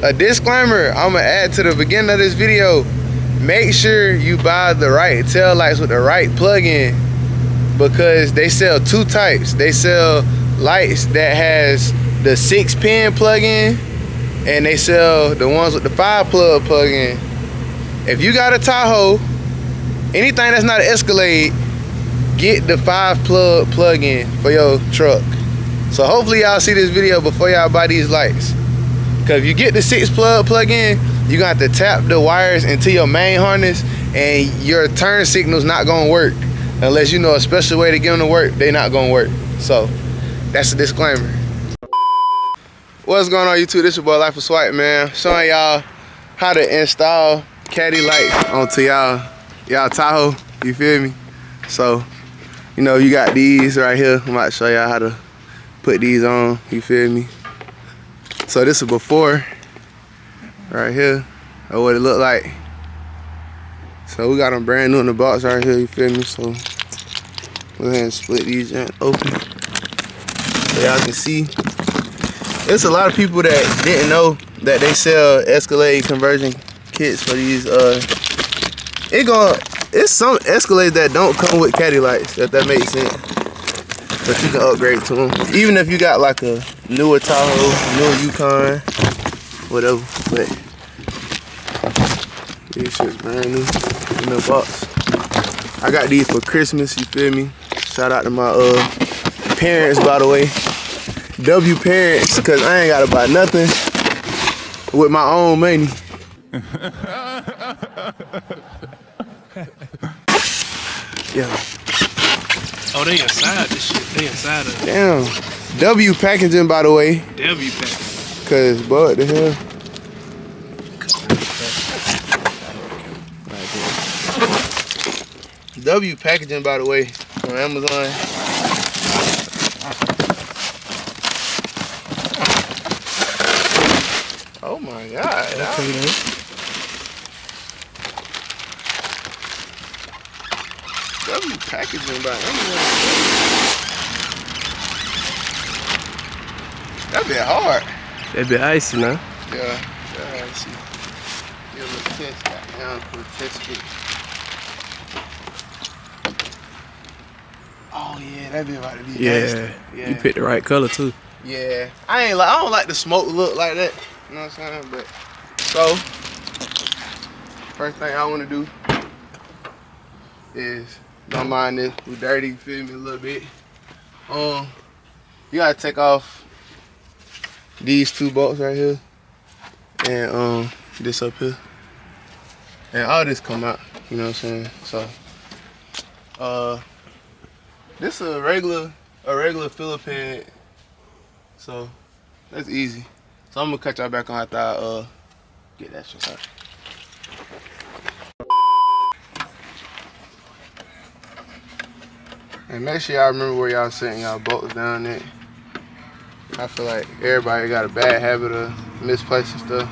a disclaimer I'm gonna add to the beginning of this video. Make sure you buy the right tail lights with the right plug-in, because they sell two types. They sell lights that has the 6-pin plug-in, and they sell the ones with the 5-plug plug-in. If you got a Tahoe, anything that's not an Escalade, get the 5-plug plug-in for your truck. So hopefully y'all see this video before y'all buy these lights. Cause if you get the 6-plug plug-in, you're gonna have to tap the wires into your main harness, and your turn signal's not gonna work. Unless you know a special way to get them to work, they not gonna work. So that's a disclaimer. What's going on, YouTube? This your boy Life of Swipe, man. Showing y'all how to install caddy lights onto y'all Tahoe, you feel me? So, you know, you got these right here. I'm about to show y'all how to put these on, you feel me? So this is before, right here, or what it look like. So we got them brand new in the box right here, you feel me? So go ahead and split these open so y'all can see. There's a lot of people that didn't know that they sell Escalade conversion kits for these. It's some Escalades that don't come with caddy lights, if that makes sense. But you can upgrade to them. Even if you got like a newer Tahoe, newer Yukon, whatever. But these shit's brand new in the box. I got these for Christmas, you feel me? Shout out to my parents, by the way. W parents, cause I ain't gotta buy nothing with my own money. Yeah. Oh, they inside this shit. They inside of it. Damn. W packaging, by the way. W packaging. Cause what the hell? W packaging, by the way, on Amazon. Oh my God. Okay, W packaging by Amazon. That be hard. That be icy, now. Yeah, icy. Give them a test, goddamn, for the test kit. Oh yeah, that be about to be nasty. Yeah. You picked the right color too. Yeah, I don't like the smoke look like that. You know what I'm saying? But so first thing I want to do is, don't mind this, we dirty, you feel me, a little bit. You gotta take off these two bolts right here, and this up here, and all this come out. You know what I'm saying? So this is a regular filler pad, so that's easy. So I'm gonna cut y'all back on after I get that shit out. And make sure y'all remember where y'all setting y'all bolts down at. I feel like everybody got a bad habit of misplacing stuff.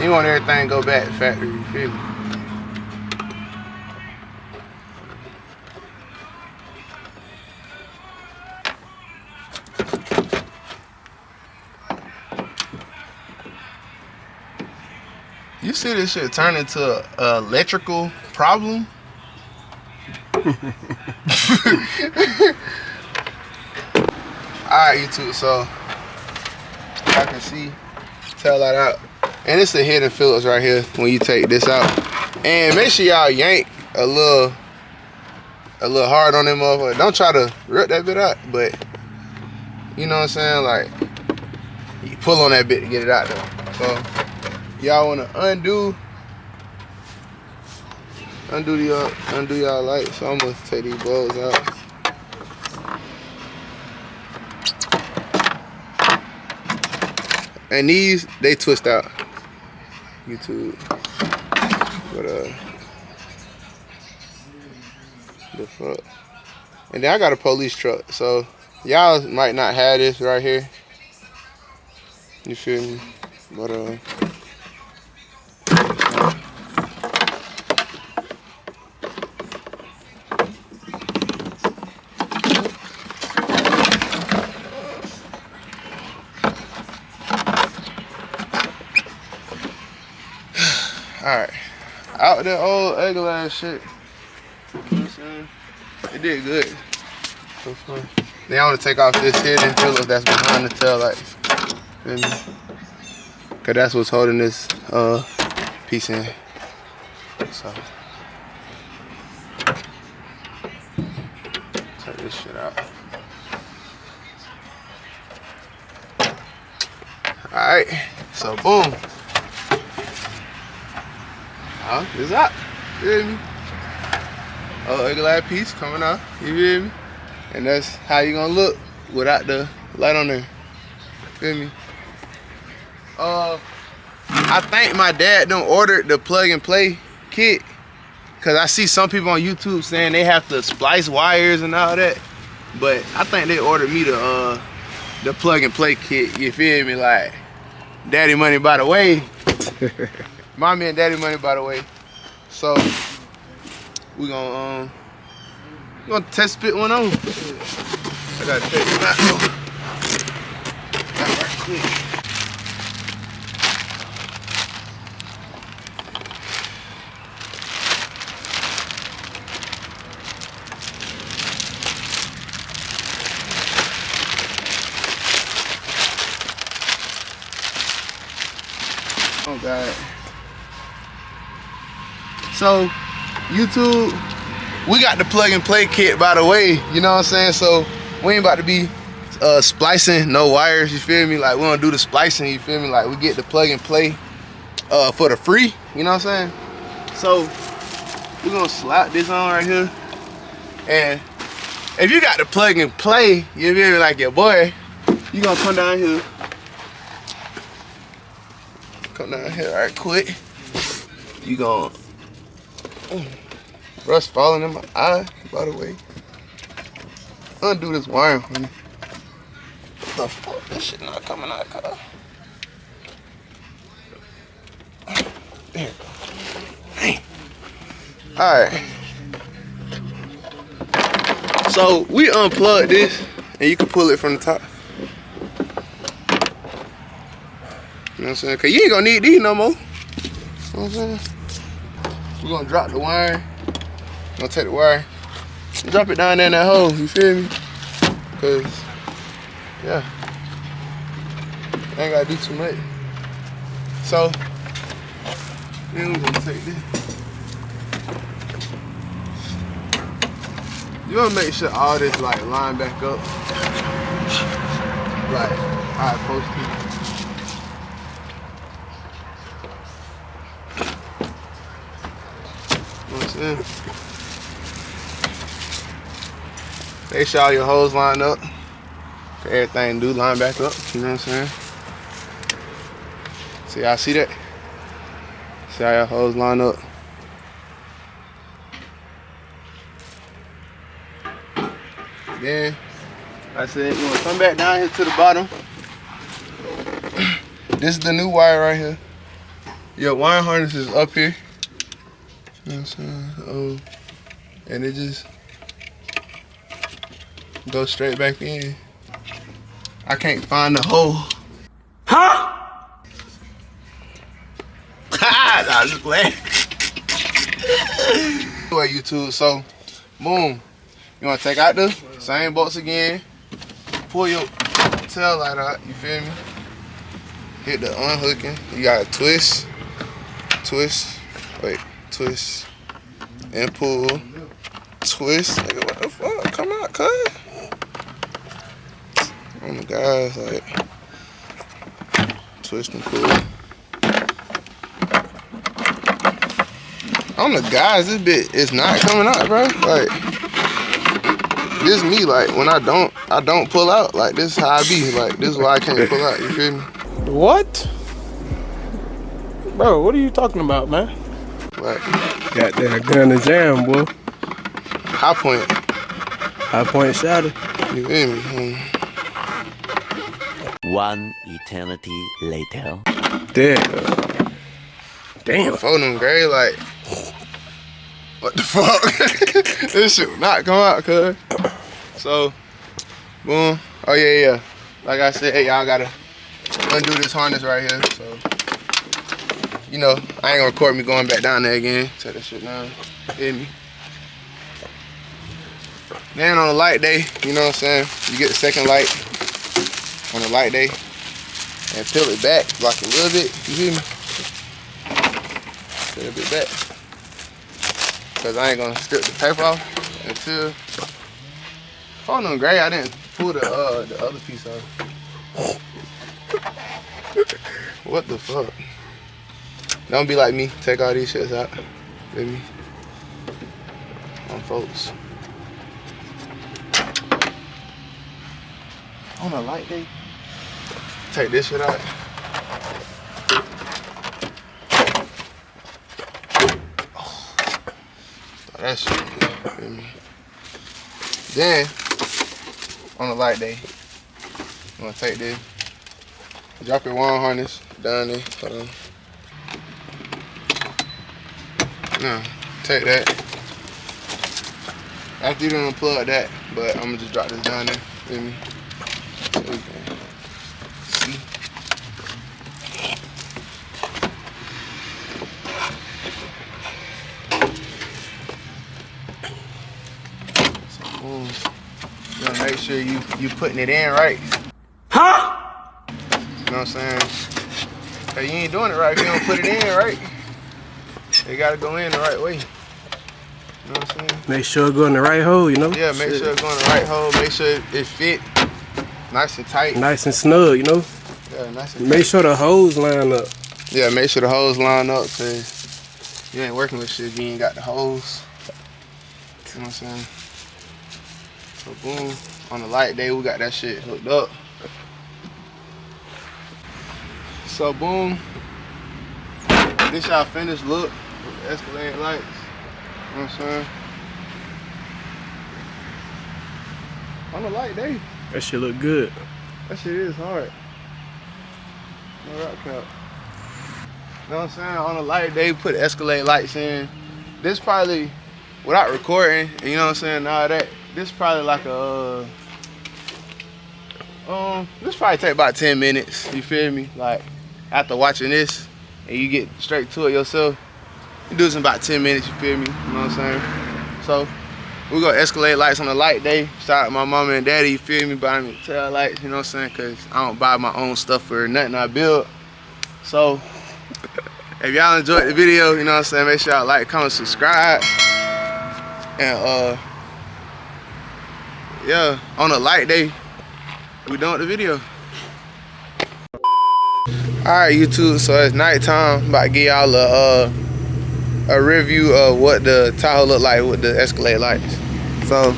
You want everything to go back to factory, you feel me? You see this shit turn into an electrical problem? Alright, YouTube, so I can see, tail light out. And it's the hidden filters right here when you take this out. And make sure y'all yank a little hard on them motherfuckers. Don't try to rip that bit out, but you know what I'm saying? Like, you pull on that bit to get it out there. So y'all wanna undo y'all lights. So I'm gonna take these bulbs out. And these, they twist out. YouTube. But the fuck. And then I got a police truck, so y'all might not have this right here. You feel me? But Alright. Out that old Escalade shit. You know what I'm saying? It did good. So fun. Then I want to take off this hidden pillow that's behind the tail light. Feel me? Cause that's what's holding this piece in. So take this shit out. Alright, so boom. It's out. You feel me? Oh, Escalade piece coming out. You feel me? And that's how you gonna look without the light on there. Feel me? I think my dad done ordered the plug and play kit. Cause I see some people on YouTube saying they have to splice wires and all that. But I think they ordered me the plug and play kit. You feel me? Like, daddy money by the way. Mommy and daddy money by the way. So we gonna test fit one on. I gotta take it out though. That right quick. Oh God. So YouTube, we got the plug and play kit by the way, you know what I'm saying? So we ain't about to be splicing no wires, you feel me? Like we don't do the splicing, you feel me? Like we get the plug and play for the free, you know what I'm saying? So we're gonna slap this on right here. And if you got the plug and play, you feel me, like your boy, you gonna come down here. Come down here right quick. You gonna rust falling in my eye, by the way. Undo this wire for me. What the fuck? This shit not coming out, cuz. There you go. Hey. Alright. So we unplugged this and you can pull it from the top. You know what I'm saying? Cause you ain't gonna need these no more. You know what I'm saying? We're gonna drop the wire. Gonna take the wire, drop it down there in that hole, you feel me? Cause, yeah, I ain't gotta do too much. So, then we're gonna take this. You wanna make sure all this like line back up. Like, how it's supposed to. You know what I'm saying? Make sure all your holes line up. Everything do line back up, you know what I'm saying? So y'all see that? See how your holes line up? Then, like I said, you wanna come back down here to the bottom. This is the new wire right here. Your wire harness is up here. You know what I'm saying? And it just go straight back in. I can't find the hole. Huh? Nah, just playing. Anyway, YouTube, so boom. You wanna take out the same bolts again. Pull your tail light out, you feel me? Hit the unhooking. You gotta twist, wait, twist, and pull, twist. Nigga, what the fuck? Come out, cuz. Oh my God, like, twist and pull. On the guys, this bit is not coming out, bro. Like, this me, like, when I don't pull out. Like, this is how I be. Like, this is why I can't pull out, you feel me? What? Bro, what are you talking about, man? Like, Got that gun and jam, boy. high point. High point shatter. You feel me? One eternity later. Damn. Before them gray, like, what the fuck? This shit will not come out, cuz. So, boom. Oh yeah. Like I said, y'all gotta undo this harness right here. So, you know, I ain't gonna record me going back down there again. Take that shit down. Hit me. Then on a light day, you know what I'm saying? You get the second light on a light day and peel it back like a little bit. You hear me? Peel it a bit back. Cause I ain't gonna strip the paper off until phone on gray. I didn't pull the other piece off. What the fuck? Don't be like me. Take all these shits out. Feel me? On folks. On a light day, take this shit out. Oh, that shit. Feel me? Then, on a light day, I'm gonna take this, drop your wire harness down there. Hold on. Now, take that. After you done unplug that, but I'm gonna just drop this down there. Feel me? So we can see. So boom. You gotta make sure you putting it in right. Huh? You know what I'm saying? Cause you ain't doing it right if you don't put it in right. It gotta go in the right way. You know what I'm saying? Make sure it go in the right hole, you know? Yeah, make sure it go in the right hole. Make sure it fit nice and tight. Nice and snug, you know? Yeah, nice and Make tight. sure the holes line up. Yeah, make sure the holes line up, cause you ain't working with shit if you ain't got the holes. You know what I'm saying? So boom, on the light day we got that shit hooked up. So boom, this y'all finished look with the Escalade lights. You know what I'm saying? On the light day, That shit look good. that shit is hard. No rock cap. You know what I'm saying? On a light day, put Escalade lights in. This probably, without recording, and you know what I'm saying, all that, this probably like a, this probably take about 10 minutes, you feel me? Like, after watching this, and you get straight to it yourself, you do this in about 10 minutes, you feel me? You know what I'm saying? So, we got Escalade lights on a light day. Shout out to my mama and daddy, you feel me, buying me tail lights, you know what I'm saying? Cause I don't buy my own stuff for nothing I build. So, if y'all enjoyed the video, you know what I'm saying, make sure y'all like, comment, subscribe. And yeah, on a light day, we done with the video. Alright YouTube, so it's nighttime. About to give y'all a review of what the Tahoe look like with the Escalade lights. So,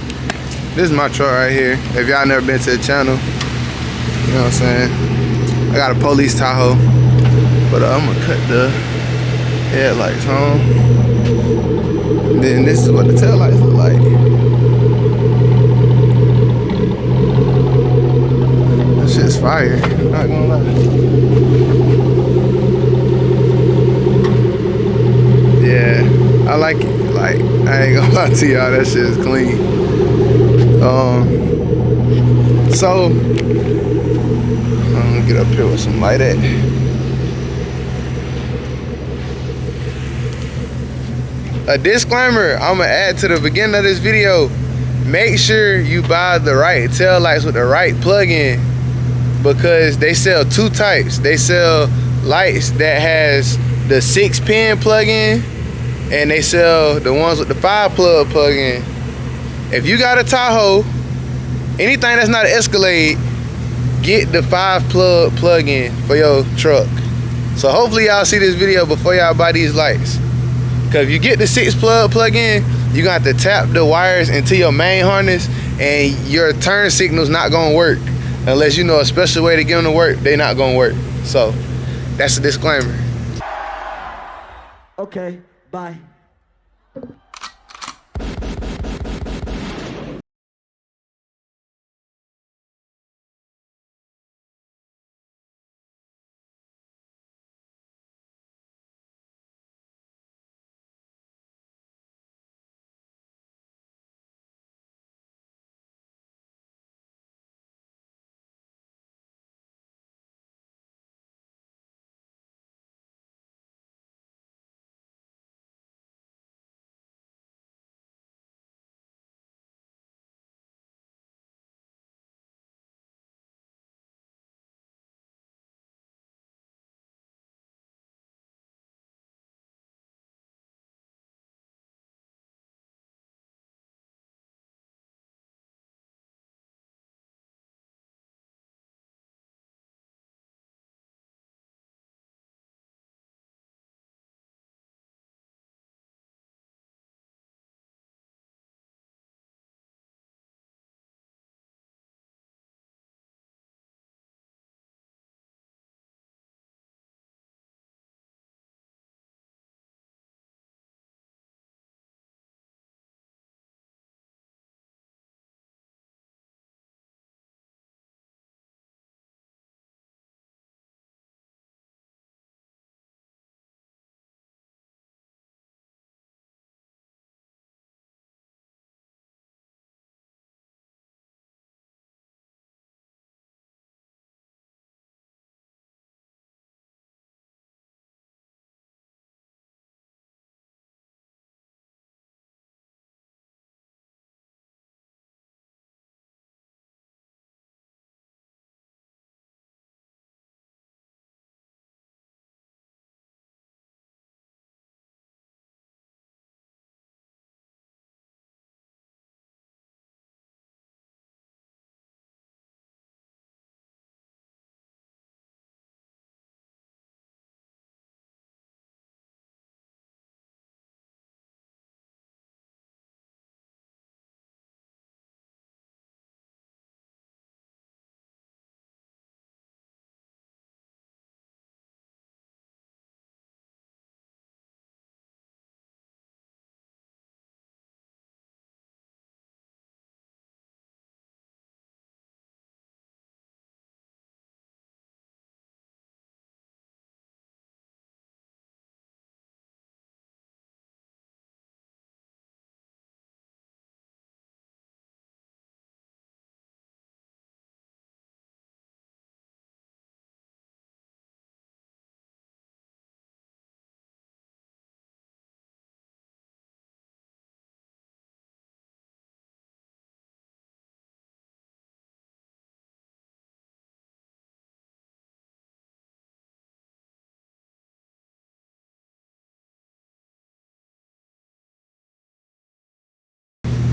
this is my truck right here. If y'all never been to the channel, you know what I'm saying, I got a police Tahoe. But I'm gonna cut the headlights on. And then this is what the tail lights look like. That shit's fire, not gonna lie. Yeah, I like it. Like, I ain't gonna lie to y'all, that shit is clean. So I'm gonna get up here with some light at. A disclaimer I'm gonna add to the beginning of this video. Make sure you buy the right tail lights with the right plug-in, because they sell two types. They sell lights that has the 6-pin plug-in, and they sell the ones with the 5-plug plug-in. If you got a Tahoe, anything that's not an Escalade, get the 5-plug plug-in for your truck. So hopefully y'all see this video before y'all buy these lights. Cause if you get the 6-plug plug-in, you're gonna have to tap the wires into your main harness, and your turn signal's not gonna work unless you know a special way to get them to work. They not gonna work. So that's a disclaimer. Okay, bye.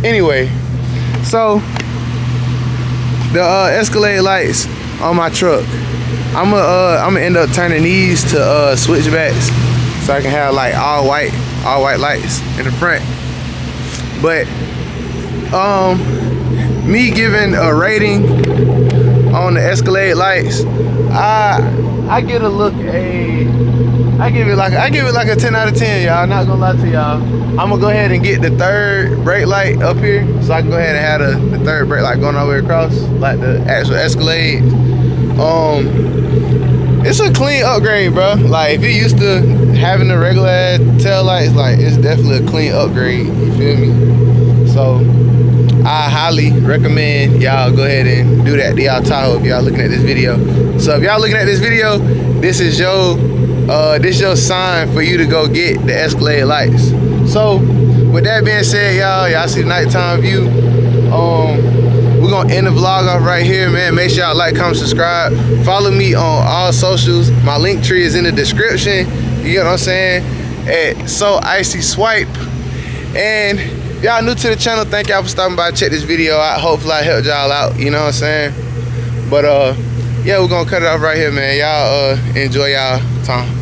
Anyway, so the Escalade lights on my truck, I'm gonna end up turning these to switchbacks, so I can have like all white lights in the front. But me giving a rating on the Escalade lights, I give it like a 10 out of 10, y'all. Not gonna lie to y'all. I'm gonna go ahead and get the third brake light up here, so I can go ahead and have the third brake light going all the way across, like the actual Escalade. It's a clean upgrade, bro. Like, if you're used to having the regular ass tail lights, like, it's definitely a clean upgrade. You feel me? So I highly recommend y'all go ahead and do that to y'all Tahoe if y'all looking at this video. So if y'all looking at this video, this is your sign for you to go get the Escalade lights. So with that being said, y'all see the nighttime view. We're gonna end the vlog off right here, man. Make sure y'all like, comment, subscribe. Follow me on all socials. My link tree is in the description. You know what I'm saying? At So Icy Swipe. And y'all new to the channel, thank y'all for stopping by. Check this video out. Hopefully I helped y'all out, you know what I'm saying? But yeah, we're gonna cut it off right here, man. Y'all enjoy y'all time.